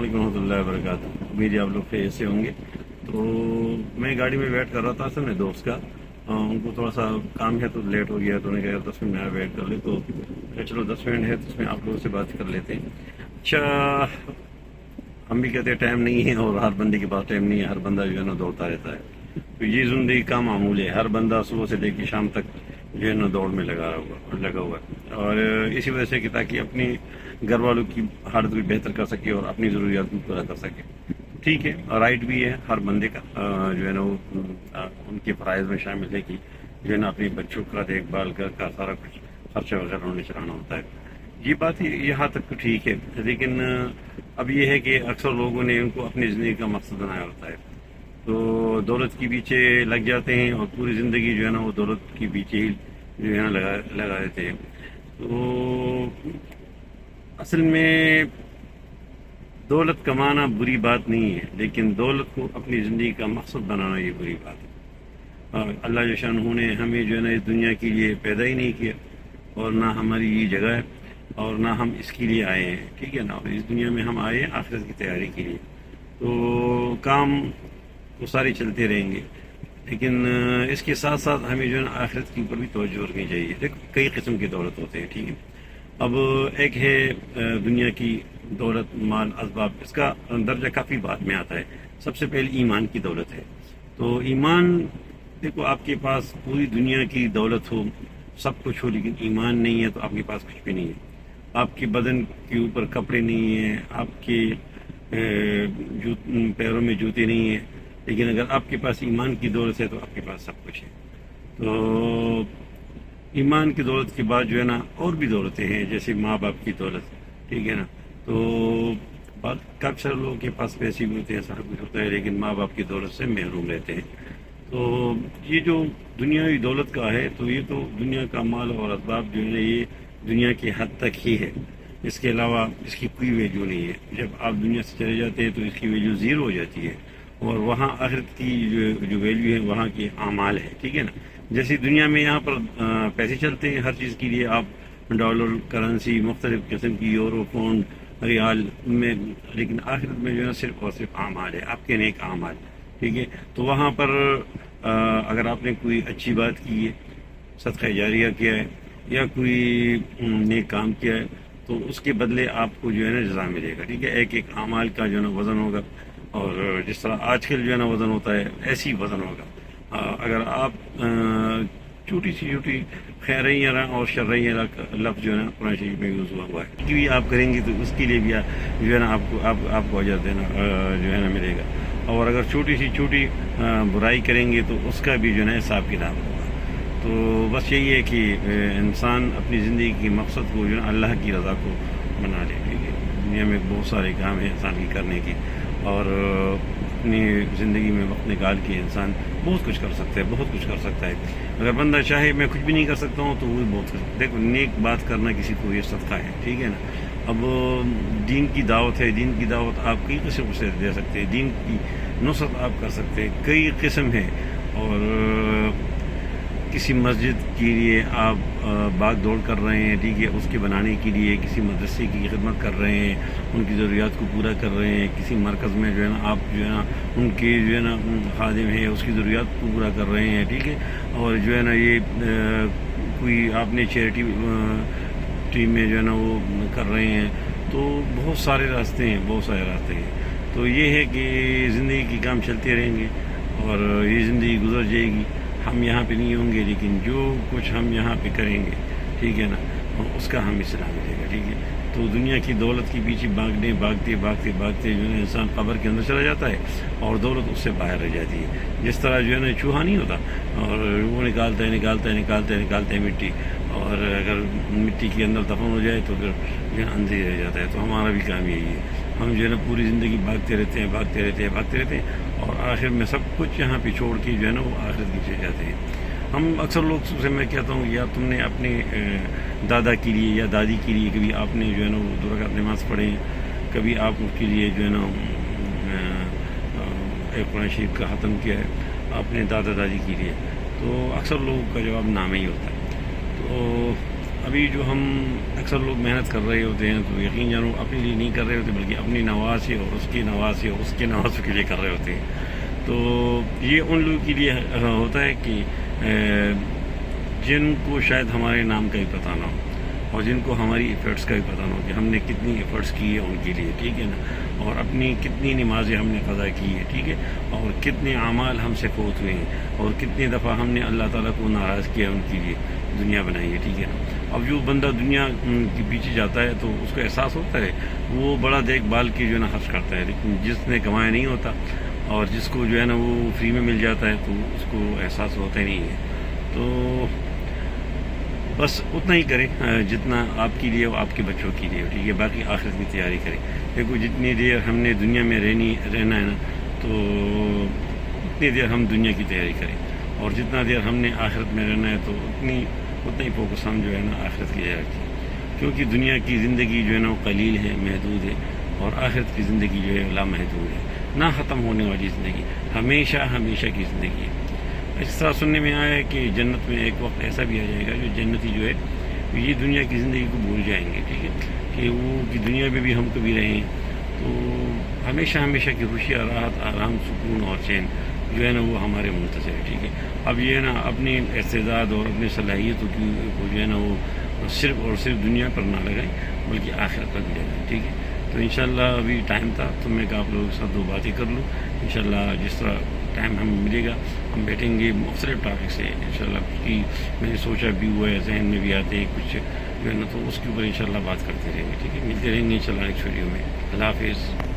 वालेकुम रहमतुल्लाहि व बरकातहू। उम्मीद है आप लोग खैरियत से होंगे। तो मैं गाड़ी में वेट कर रहा था अपने दोस्त का। उनको थोड़ा सा काम है तो लेट हो गया, तो उन्होंने कहा 10 मिनट वेट कर ले। तो चलो 10 मिनट है तो उसमें आप लोगों से बात कर लेते हैं। अच्छा, हम भी कहते हैं टाइम नहीं है, और हर बंदे के पास टाइम नहीं है। हर बंदा जो है ना दौड़ता रहता है। तो ये ज़िंदगी का मामूल है। हर बंदा सुबह से लेकर शाम तक जो है ना दौड़ में लगा हुआ है। और इसी वजह से कि ताकि अपनी घर वालों की हालत भी बेहतर कर सके और अपनी ज़रूरियात भी पूरा कर सके। ठीक है, और राइट भी है हर बंदे का जो है ना वो उनके फ़राइज़ में शामिल है कि जो है ना अपने बच्चों का देखभाल का सारा कुछ खर्चा वगैरह उन्हें चलाना होता है। ये बात यहाँ तक तो ठीक है, लेकिन अब ये है कि अक्सर लोगों ने उनको अपनी ज़िंदगी का मकसद बनाया होता है, तो दौलत के पीछे लग जाते हैं और पूरी ज़िंदगी जो है ना वो दौलत के पीछे ही जो है ना लगा देते हैं। तो असल में दौलत कमाना बुरी बात नहीं है, लेकिन दौलत को अपनी ज़िंदगी का मकसद बनाना ये बुरी बात है। अल्लाह जल शानहू ने हमें जो है ना इस दुनिया के लिए पैदा ही नहीं किया, और ना हमारी ये जगह है, और ना हम इसके लिए आए हैं। ठीक है ना, और इस दुनिया में हम आए हैं आखिरत की तैयारी के लिए। तो काम तो सारे चलते रहेंगे, लेकिन इसके साथ साथ हमें जो है ना आखिरत के ऊपर भी तवज्जो रखनी चाहिए। देखो, कई किस्म की दौलत होते हैं। ठीक है, अब एक है दुनिया की दौलत, माल, असबाब। इसका दर्जा काफ़ी बाद में आता है। सबसे पहले ईमान की दौलत है। तो ईमान, देखो, आपके पास पूरी दुनिया की दौलत हो, सब कुछ हो, लेकिन ईमान नहीं है तो आपके पास कुछ भी नहीं है। आपके बदन के ऊपर कपड़े नहीं हैं, आपके पैरों में जूते नहीं हैं, लेकिन अगर आपके पास ईमान की दौलत है तो आपके पास सब कुछ है। तो ईमान की दौलत के बाद जो है ना और भी दौलतें हैं, जैसे माँ बाप की दौलत। ठीक है ना, तो काफ़ी सारे लोगों के पास पैसे भी होते हैं, सारा कुछ होता है, लेकिन माँ बाप की दौलत से महरूम रहते हैं। तो ये जो दुनियावी दौलत का है, तो ये तो दुनिया का माल और असबाब जो है ये दुनिया की हद तक ही है। इसके अलावा इसकी कोई वैल्यू नहीं है। जब आप दुनिया से चले जाते हैं तो इसकी वैल्यू ज़ीरो हो जाती है, और वहाँ आखिरत की जो वैल्यू है वहाँ की आमाल है। ठीक है ना, जैसे दुनिया में यहाँ पर पैसे चलते हैं हर चीज़ के लिए, आप डॉलर, करेंसी, मुख्तलिफ़ किस्म की, यूरो, पाउंड, रियाल में, लेकिन आखिरत में जो है सिर्फ और सिर्फ आमाल है, आपके नेक आमाल। ठीक है, तो वहाँ पर अगर आपने कोई अच्छी बात की है, सदका जारिया किया है, या कोई नेक काम किया है, तो उसके बदले आपको जो है ना जज़ा मिलेगा। ठीक है, एक एक आमाल का जो है ना वज़न होगा, और जिस तरह आजकल जो है ना वज़न होता है ऐसी वज़न होगा। अगर आप छोटी सी छोटी खैरिया और शर्रिया लफ्ज़ जो है ना कुरान शरीफ में यूज़ हुआ है, कि भी आप करेंगे तो उसके लिए भी जो है ना आपको अजर देना जो है ना मिलेगा। और अगर छोटी सी छोटी बुराई करेंगे तो उसका भी जो है ना हिसाब किताब होगा। तो बस यही है कि इंसान अपनी ज़िंदगी के मकसद को जो है अल्लाह की रज़ा को बना ले। दुनिया में बहुत सारे काम हैं इंसान की करने के, और अपनी ज़िंदगी में वक्त निकाल के इंसान बहुत कुछ कर सकता है, बहुत कुछ कर सकता है। अगर बंदा चाहे मैं कुछ भी नहीं कर सकता हूँ तो वो भी बहुत कुछ। देखो, नेक बात करना किसी को ये सदका है। ठीक है ना, अब दीन की दावत है, दीन की दावत आप कई किस्म से दे सकते हैं, दीन की नुसरत आप कर सकते हैं, कई किस्म है। और किसी मस्जिद के लिए आप भाग दौड़ कर रहे हैं, ठीक है, उसके बनाने के लिए किसी मदरसे की खिदमत कर रहे हैं, उनकी ज़रूरियात को पूरा कर रहे हैं। किसी मरकज़ में जो है ना आप जो है ना उनके जो है ना खादिम है, उसकी ज़रूरियात को पूरा कर रहे हैं। ठीक है, और जो है ना ये कोई आपने चैरिटी टीम में जो है ना वो कर रहे हैं। तो बहुत सारे रास्ते हैं, बहुत सारे रास्ते हैं। तो ये है कि ज़िंदगी के काम चलते रहेंगे और ये ज़िंदगी गुजर जाएगी। हम यहाँ पे नहीं होंगे, लेकिन जो कुछ हम यहाँ पे करेंगे, ठीक है ना, उसका हमें सिला मिलेगा। ठीक है, तो दुनिया की दौलत के पीछे भागते भागते जो है इंसान कब्र के अंदर चला जाता है, और दौलत उससे बाहर रह जाती है। जिस तरह जो है ना चूहा नहीं होता, और वो निकालता है मिट्टी, और अगर मिट्टी के अंदर दफन हो जाए तो फिर जो है अंधे रह जाता है। तो हमारा भी काम यही है, हम जो है ना पूरी ज़िंदगी भागते रहते हैं, और आखिर में सब कुछ यहाँ पे छोड़ के जो है ना वो आखिरत की चले जाते हैं। हम अक्सर लोग से मैं कहता हूँ, या तुमने अपने दादा के लिए या दादी के लिए कभी आपने जो है ना वो 2 रकात नमाज़ पढ़े, कभी आप उसके लिए जो है ना कुरान शरीफ का ख़त्म किया है अपने दादा दादी के लिए? तो अक्सर लोगों का जवाब नाम ही होता है। तो ابھی جو ہم اکثر لوگ محنت کر رہے ہوتے ہیں تو یقین جانو اپنے لیے نہیں کر رہے ہوتے بلکہ اپنی نواسی اور اس کی نواسی اور اس کے نواسوں کے لیے کر رہے ہوتے ہیں. تو یہ ان لوگوں کے لیے ہوتا ہے کہ جن کو شاید ہمارے نام کا بھی پتہ نہ ہو اور جن کو ہماری ایفرٹس کا بھی پتہ نہ ہو کہ ہم نے کتنی ایفرٹس کی ہے ان کے لیے, ٹھیک ہے نا, اور اپنی کتنی نمازیں ہم نے قضا کی ہے, ٹھیک ہے, اور کتنے اعمال ہم سے فوت ہوئے ہیں اور کتنی دفعہ ہم نے اللہ تعالیٰ کو ناراض کیا ان کے لیے دنیا بنائی ہے, ٹھیک ہے نا. اب جو بندہ دنیا کے پیچھے جاتا ہے تو اس کو احساس ہوتا ہے, وہ بڑا دیکھ بھال کے جو ہے نا خرچ کرتا ہے, لیکن جس نے کمایا نہیں ہوتا اور جس کو جو ہے نا وہ فری میں مل جاتا ہے تو اس کو احساس ہوتا ہی نہیں ہے. تو بس اتنا ہی کریں جتنا آپ کے لیے اور آپ کے بچوں کے لیے, ٹھیک ہے. باقی آخرت کی تیاری کریں. دیکھو جتنی دیر ہم نے دنیا میں رہنا ہے نا تو اتنی دیر ہم دنیا کی تیاری کریں, اور جتنا دیر ہم نے آخرت میں رہنا ہے تو اتنا ہی فوکس ہم جو ہے نا آخرت کی تیاری کریں, کیونکہ دنیا کی زندگی جو ہے نا وہ قلیل ہے, محدود ہے, اور آخرت کی زندگی جو ہے لامحدود ہے, نہ ختم ہونے والی زندگی, ہمیشہ ہمیشہ کی زندگی ہے. اس طرح سننے میں آیا ہے کہ جنت میں ایک وقت ایسا بھی آ جائے گا جو جنتی جو ہے یہ دنیا کی زندگی کو بھول جائیں گے, ٹھیک ہے, کہ وہ کہ دنیا میں بھی ہم کبھی رہیں تو ہمیشہ ہمیشہ کی خوشی, راحت, آرام, سکون اور چین جو ہے نا وہ ہمارے منتظر ہے, ٹھیک ہے. اب یہ ہے نا اپنی استعداد اور اپنی صلاحیتوں کی کو جو ہے نا وہ صرف اور صرف دنیا پر نہ لگائیں بلکہ آخرت پر بھی لگائیں, ٹھیک ہے. تو انشاءاللہ ابھی ٹائم تھا تو میں کہ آپ لوگوں کے ساتھ 2 باتیں کر لوں. انشاءاللہ جس طرح ٹائم ہمیں ملے گا ہم بیٹھیں گے مختلف ٹاپک سے انشاءاللہ, کہ میں نے سوچا بھی ہوا ہے, ذہن میں بھی آتے ہیں کچھ جو ہے نا, تو اس کے اوپر انشاءاللہ بات کرتے رہیں گے, ٹھیک ہے. ملتے رہیں گے انشاءاللہ نیکسٹ ویڈیو میں. اللہ حافظ.